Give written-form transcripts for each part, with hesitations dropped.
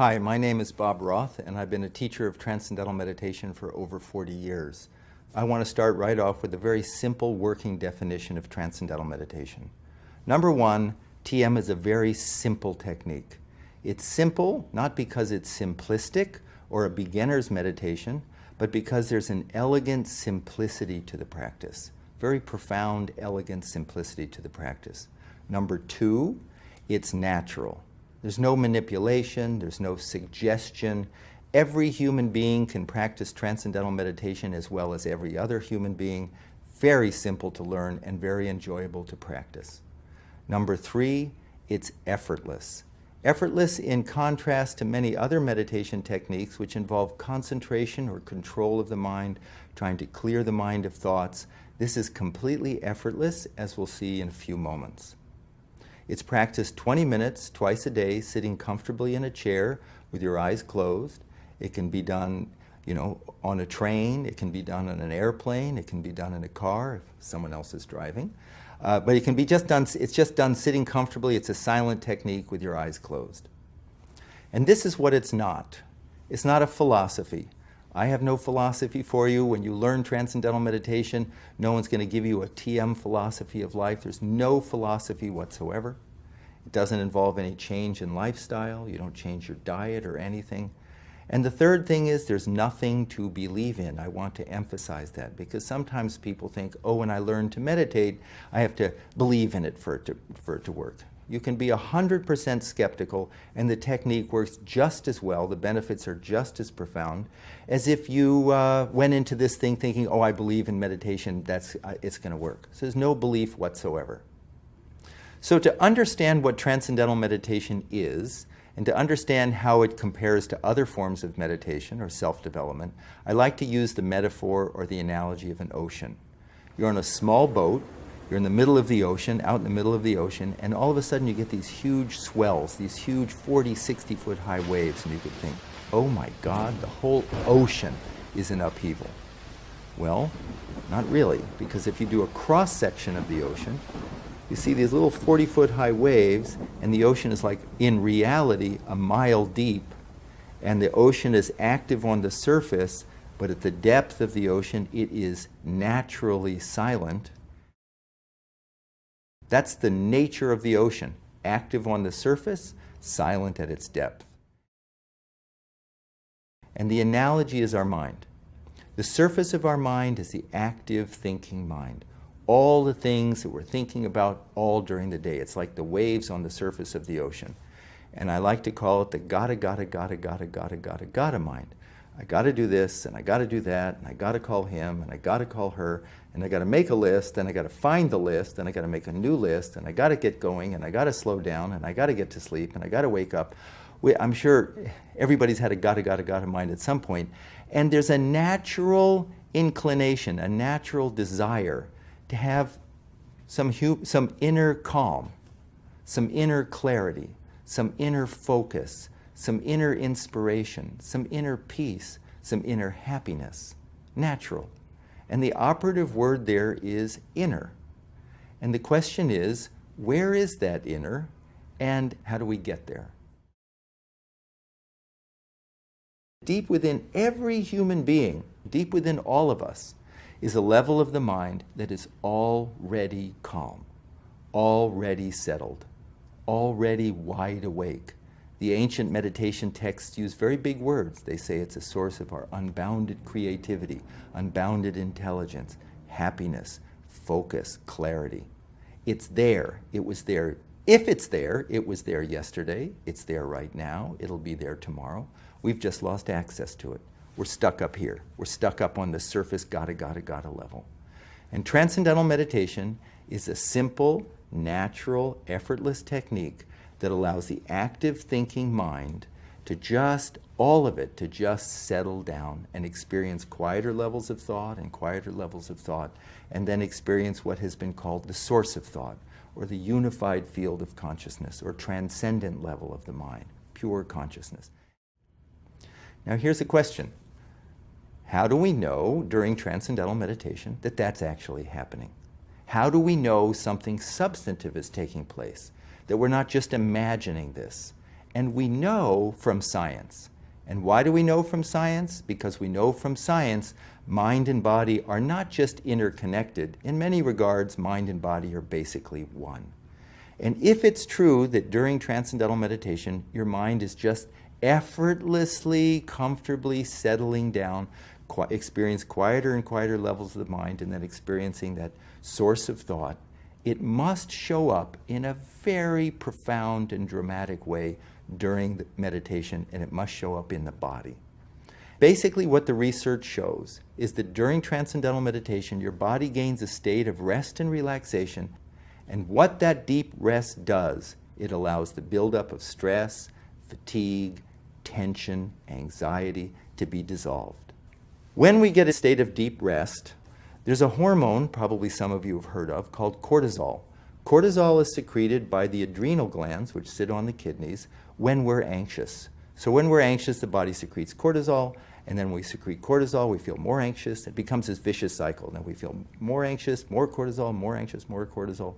Hi, my name is Bob Roth, and I've been a teacher of Transcendental Meditation for over 40 years. I want to start right off with a very simple working definition of Transcendental Meditation. Number one, TM is a very simple technique. It's simple not because it's simplistic or a beginner's meditation, but because there's an elegant simplicity to the practice. Very profound, elegant simplicity to the practice. Number two, it's natural. There's no manipulation, there's no suggestion. Every human being can practice Transcendental Meditation as well as every other human being. Very simple to learn and very enjoyable to practice. Number three, it's effortless. Effortless in contrast to many other meditation techniques which involve concentration or control of the mind, trying to clear the mind of thoughts. This is completely effortless, as we'll see in a few moments. It's practiced 20 minutes twice a day, sitting comfortably in a chair with your eyes closed. It can be done, on a train. It can be done on an airplane. It can be done in a car if someone else is driving. But it can be just done. It's just done sitting comfortably. It's a silent technique with your eyes closed. And this is what it's not. It's not a philosophy. I have no philosophy for you. When you learn Transcendental Meditation, no one's going to give you a TM philosophy of life. There's no philosophy whatsoever. It doesn't involve any change in lifestyle. You don't change your diet or anything. And the third thing is there's nothing to believe in. I want to emphasize that because sometimes people think, oh, when I learn to meditate, I have to believe in it for it to work. You can be 100% skeptical and the technique works just as well, the benefits are just as profound, as if you went into this thing thinking, oh, I believe in meditation, it's going to work. So there's no belief whatsoever. So to understand what Transcendental Meditation is, and to understand how it compares to other forms of meditation or self-development, I like to use the metaphor or the analogy of an ocean. You're on a small boat. You're in the middle of the ocean, out in the middle of the ocean, and all of a sudden you get these huge swells, these huge 40, 60-foot high waves, and you could think, oh my God, the whole ocean is in upheaval. Well, not really, because if you do a cross-section of the ocean, you see these little 40-foot high waves, and the ocean is like, in reality, a mile deep, and the ocean is active on the surface, but at the depth of the ocean, it is naturally silent. That's the nature of the ocean, active on the surface, silent at its depth. And the analogy is our mind. The surface of our mind is the active thinking mind. All the things that we're thinking about all during the day. It's like the waves on the surface of the ocean. And I like to call it the gotta mind. I gotta do this, and I gotta do that, and I gotta call him, and I gotta call her, and I gotta make a list, and I gotta find the list, and I gotta make a new list, and I gotta get going, and I gotta slow down, and I gotta get to sleep, and I gotta wake up. I'm sure everybody's had a gotta mind at some point. And there's a natural inclination, a natural desire to have some inner calm, some inner clarity, some inner focus, some inner inspiration, some inner peace, some inner happiness. Natural. And the operative word there is inner. And the question is, where is that inner, and how do we get there? Deep within every human being, deep within all of us, is a level of the mind that is already calm, already settled, already wide awake. The ancient meditation texts use very big words. They say it's a source of our unbounded creativity, unbounded intelligence, happiness, focus, clarity. It's there. It was there. If it's there, it was there yesterday. It's there right now. It'll be there tomorrow. We've just lost access to it. We're stuck up here. We're stuck up on the surface gotta level. And Transcendental Meditation is a simple, natural, effortless technique that allows the active thinking mind to just settle down and experience quieter levels of thought and quieter levels of thought, and then experience what has been called the source of thought, or the unified field of consciousness, or transcendent level of the mind, pure consciousness. Now here's a question. How do we know during Transcendental Meditation that that's actually happening? How do we know something substantive is taking place? That we're not just imagining this And we know from science. And why do we know from science? Because we know from science mind and body are not just interconnected. In many regards, mind and body are basically one. And if it's true that during transcendental meditation, your mind is just effortlessly, comfortably settling down, experience quieter and quieter levels of the mind, and then experiencing that source of thought, it must show up in a very profound and dramatic way during the meditation, and it must show up in the body. Basically, what the research shows is that during transcendental meditation, your body gains a state of rest and relaxation, and what that deep rest does, it allows the buildup of stress, fatigue, tension, anxiety to be dissolved. When we get a state of deep rest, there's a hormone, probably some of you have heard of, called cortisol. Cortisol is secreted by the adrenal glands, which sit on the kidneys, when we're anxious. So when we're anxious, the body secretes cortisol, and then we secrete cortisol, we feel more anxious. It becomes this vicious cycle. Then we feel more anxious, more cortisol, more anxious, more cortisol.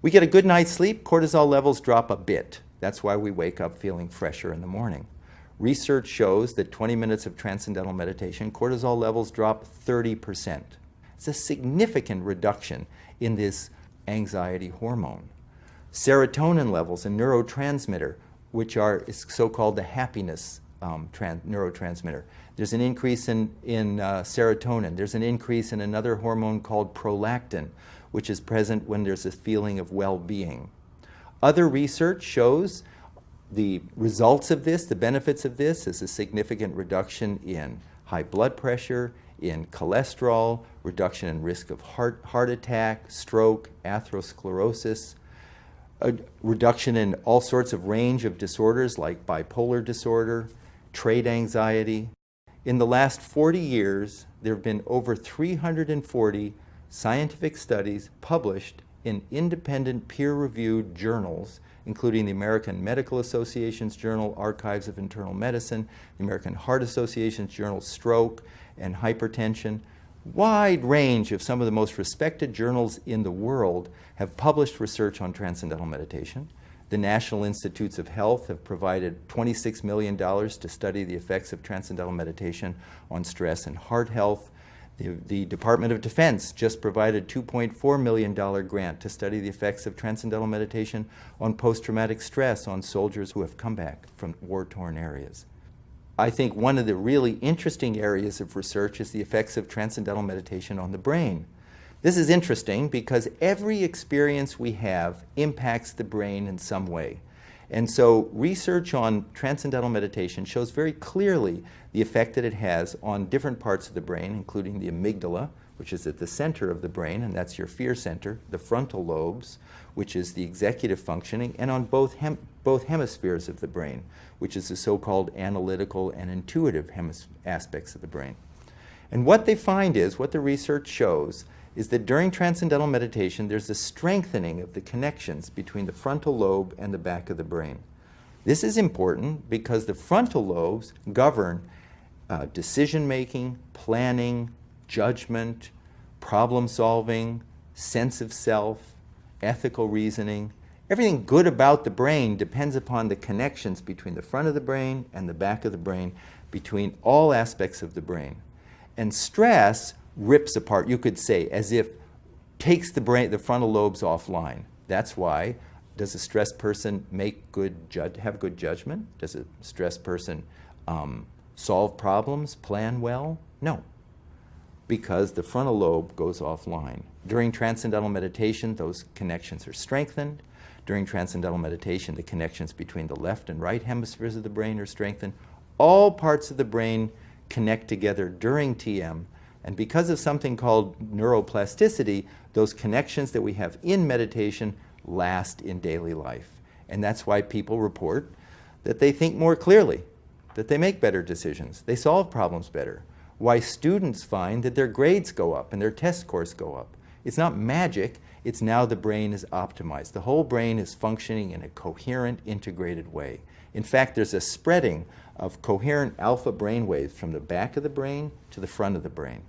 We get a good night's sleep, cortisol levels drop a bit. That's why we wake up feeling fresher in the morning. Research shows that 20 minutes of transcendental meditation, cortisol levels drop 30%. It's a significant reduction in this anxiety hormone. Serotonin levels, a neurotransmitter, which is so-called the happiness neurotransmitter. There's an increase in serotonin. There's an increase in another hormone called prolactin, which is present when there's a feeling of well-being. Other research shows the results of this, the benefits of this, is a significant reduction in high blood pressure, in cholesterol, reduction in risk of heart attack, stroke, atherosclerosis, a reduction in all sorts of range of disorders like bipolar disorder, trait anxiety. In the last 40 years, there have been over 340 scientific studies published in independent peer-reviewed journals, including the American Medical Association's Journal, Archives of Internal Medicine, the American Heart Association's Journal, Stroke and Hypertension. Wide range of some of the most respected journals in the world have published research on transcendental meditation. The National Institutes of Health have provided $26 million to study the effects of transcendental meditation on stress and heart health. The Department of Defense just provided a $2.4 million grant to study the effects of transcendental meditation on post-traumatic stress on soldiers who have come back from war-torn areas. I think one of the really interesting areas of research is the effects of transcendental meditation on the brain. This is interesting because every experience we have impacts the brain in some way. And so research on transcendental meditation shows very clearly the effect that it has on different parts of the brain, including the amygdala, which is at the center of the brain, and that's your fear center, the frontal lobes, which is the executive functioning, and on both hemispheres of the brain, which is the so-called analytical and intuitive aspects of the brain. And what they find is, what the research shows, is that during transcendental meditation, there's a strengthening of the connections between the frontal lobe and the back of the brain. This is important because the frontal lobes govern decision-making, planning, judgment, problem-solving, sense of self, ethical reasoning. Everything good about the brain depends upon the connections between the front of the brain and the back of the brain, between all aspects of the brain. And stress rips apart, you could say, as if takes the frontal lobes offline. That's why, does a stressed person have good judgment? Does a stressed person solve problems, plan well? No, because the frontal lobe goes offline. During transcendental meditation, those connections are strengthened. During transcendental meditation, the connections between the left and right hemispheres of the brain are strengthened. All parts of the brain connect together during TM. And because of something called neuroplasticity, those connections that we have in meditation last in daily life. And that's why people report that they think more clearly, that they make better decisions, they solve problems better. Why students find that their grades go up and their test scores go up. It's not magic, it's now the brain is optimized. The whole brain is functioning in a coherent, integrated way. In fact, there's a spreading of coherent alpha brain waves from the back of the brain to the front of the brain.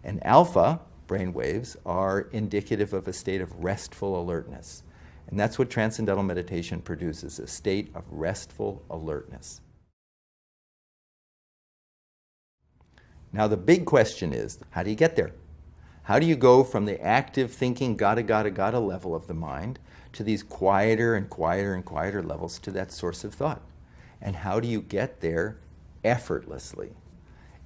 And alpha brain waves are indicative of a state of restful alertness. And that's what transcendental meditation produces, a state of restful alertness. Now the big question is, how do you get there? How do you go from the active thinking, gotta level of the mind to these quieter and quieter and quieter levels to that source of thought? And how do you get there effortlessly?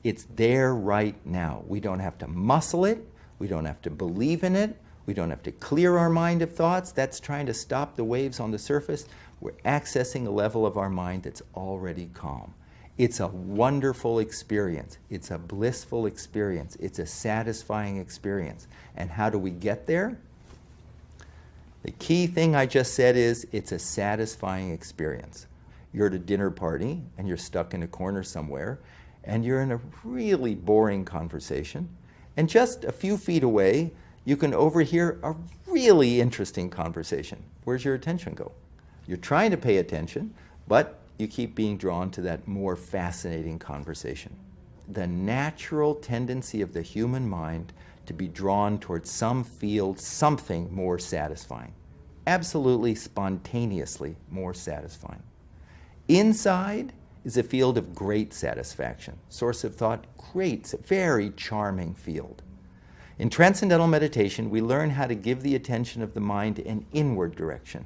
It's there right now. We don't have to muscle it. We don't have to believe in it. We don't have to clear our mind of thoughts. That's trying to stop the waves on the surface. We're accessing a level of our mind that's already calm. It's a wonderful experience. It's a blissful experience. It's a satisfying experience. And how do we get there? The key thing I just said is it's a satisfying experience. You're at a dinner party and you're stuck in a corner somewhere and you're in a really boring conversation, and just a few feet away you can overhear a really interesting conversation. Where's your attention go? You're trying to pay attention, but you keep being drawn to that more fascinating conversation. The natural tendency of the human mind to be drawn towards some field, something more satisfying. Absolutely spontaneously more satisfying. Inside is a field of great satisfaction. Source of thought, great, very charming field. In transcendental meditation, we learn how to give the attention of the mind an inward direction.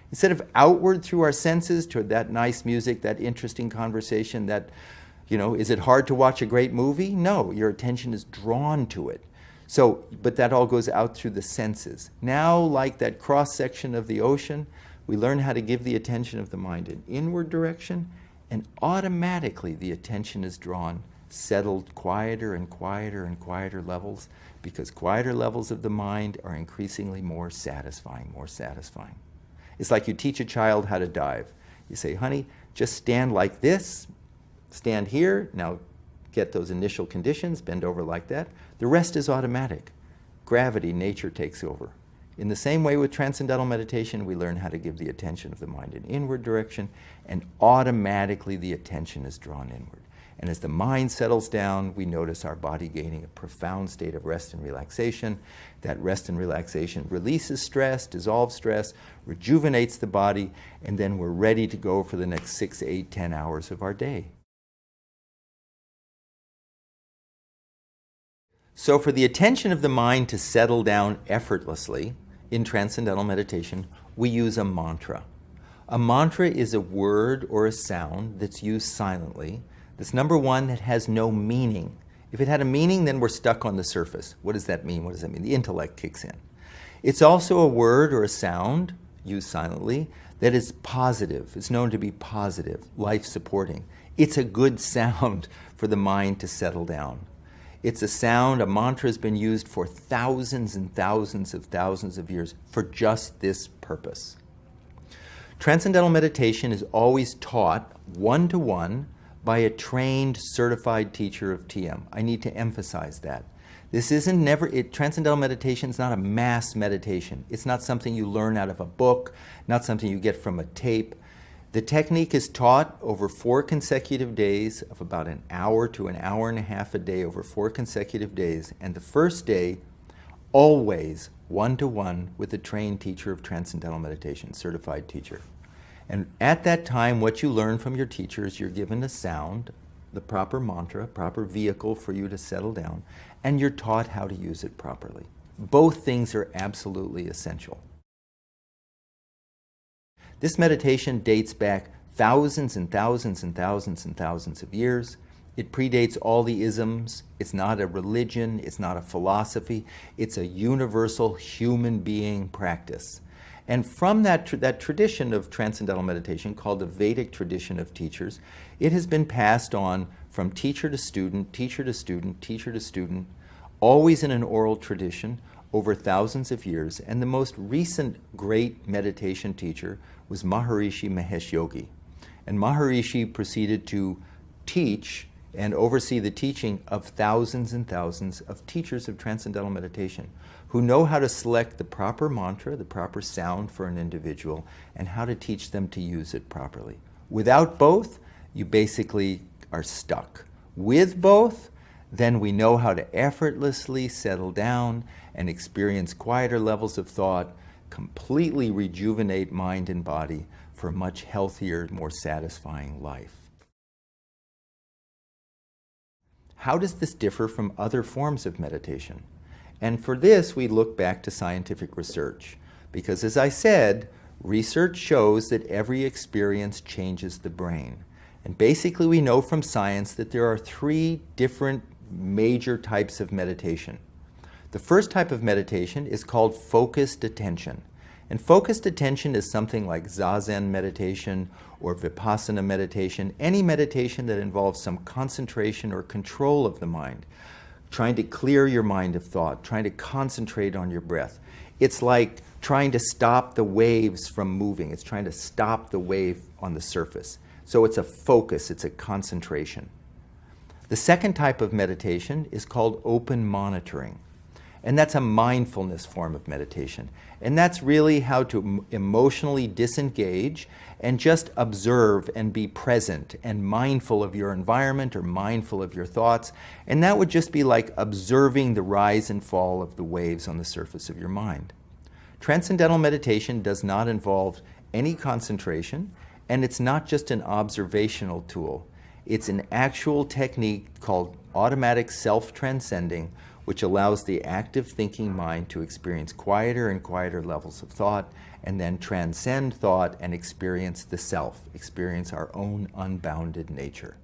Instead of outward through our senses toward that nice music, that interesting conversation, that, is it hard to watch a great movie? No, your attention is drawn to it. So, but that all goes out through the senses. Now, like that cross-section of the ocean, we learn how to give the attention of the mind an inward direction, and automatically the attention is drawn, settled quieter and quieter and quieter levels, because quieter levels of the mind are increasingly more satisfying, more satisfying. It's like you teach a child how to dive. You say, honey, just stand like this, stand here, now get those initial conditions, bend over like that. The rest is automatic. Gravity, nature takes over. In the same way with transcendental meditation, we learn how to give the attention of the mind an inward direction, and automatically the attention is drawn inward. And as the mind settles down, we notice our body gaining a profound state of rest and relaxation. That rest and relaxation releases stress, dissolves stress, rejuvenates the body, and then we're ready to go for the next 6, 8, 10 hours of our day. So for the attention of the mind to settle down effortlessly in transcendental meditation, we use a mantra. A mantra is a word or a sound that's used silently. That's number one, that has no meaning. If it had a meaning, then we're stuck on the surface. What does that mean? What does that mean? The intellect kicks in. It's also a word or a sound, used silently, that is positive. It's known to be positive, life-supporting. It's a good sound for the mind to settle down. It's a sound, a mantra has been used for thousands and thousands of years for just this purpose. Transcendental meditation is always taught one-to-one by a trained, certified teacher of TM. I need to emphasize that. This isn't transcendental meditation is not a mass meditation. It's not something you learn out of a book, not something you get from a tape. The technique is taught over 4 consecutive days of about an hour to an hour and a half a day over 4 consecutive days. And the first day, always one-to-one with a trained teacher of transcendental meditation, certified teacher. And at that time, what you learn from your teacher is you're given a sound, the proper mantra, proper vehicle for you to settle down, and you're taught how to use it properly. Both things are absolutely essential. This meditation dates back thousands and thousands and thousands and thousands of years. It predates all the isms. It's not a religion. It's not a philosophy. It's a universal human being practice. And from that tradition of transcendental meditation, called the Vedic tradition of teachers, it has been passed on from teacher to student, teacher to student, teacher to student, always in an oral tradition over thousands of years. And the most recent great meditation teacher was Maharishi Mahesh Yogi. And Maharishi proceeded to teach and oversee the teaching of thousands and thousands of teachers of transcendental meditation who know how to select the proper mantra, the proper sound for an individual, and how to teach them to use it properly. Without both, you basically are stuck. With both, then we know how to effortlessly settle down and experience quieter levels of thought completely rejuvenate mind and body for a much healthier, more satisfying life. How does this differ from other forms of meditation? And for this, we look back to scientific research. Because as I said, research shows that every experience changes the brain. And basically we know from science that there are 3 different major types of meditation. The first type of meditation is called focused attention. And focused attention is something like Zazen meditation or Vipassana meditation, any meditation that involves some concentration or control of the mind, trying to clear your mind of thought, trying to concentrate on your breath. It's like trying to stop the waves from moving. It's trying to stop the wave on the surface. So it's a focus, it's a concentration. The second type of meditation is called open monitoring. And that's a mindfulness form of meditation. And that's really how to emotionally disengage and just observe and be present and mindful of your environment or mindful of your thoughts. And that would just be like observing the rise and fall of the waves on the surface of your mind. Transcendental meditation does not involve any concentration, and it's not just an observational tool. It's an actual technique called automatic self-transcending, which allows the active thinking mind to experience quieter and quieter levels of thought, and then transcend thought and experience the self, experience our own unbounded nature.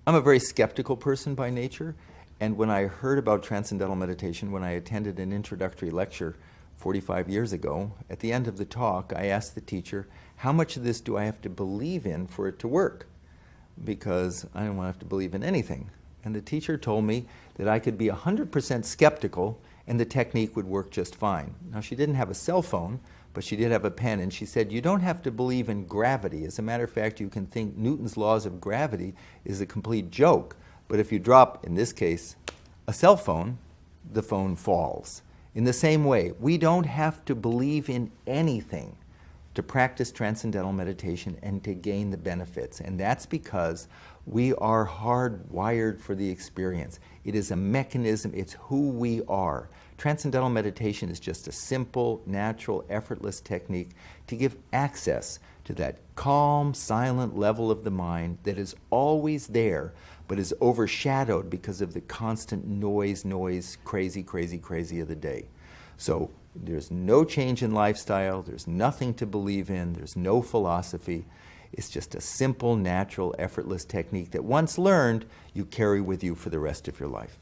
I'm a very skeptical person by nature, and when I heard about transcendental meditation, when I attended an introductory lecture 45 years ago, at the end of the talk, I asked the teacher, how much of this do I have to believe in for it to work? Because I didn't want to have to believe in anything. And the teacher told me that I could be 100% skeptical and the technique would work just fine. Now, she didn't have a cell phone, but she did have a pen, and she said, you don't have to believe in gravity. As a matter of fact, you can think Newton's laws of gravity is a complete joke, but if you drop, in this case, a cell phone, the phone falls. In the same way, we don't have to believe in anything to practice transcendental meditation and to gain the benefits. And that's because we are hardwired for the experience. It is a mechanism, it's who we are. Transcendental meditation is just a simple, natural, effortless technique to give access to that calm, silent level of the mind that is always there, but is overshadowed because of the constant noise, crazy of the day. So there's no change in lifestyle, there's nothing to believe in, there's no philosophy. It's just a simple, natural, effortless technique that once learned, you carry with you for the rest of your life.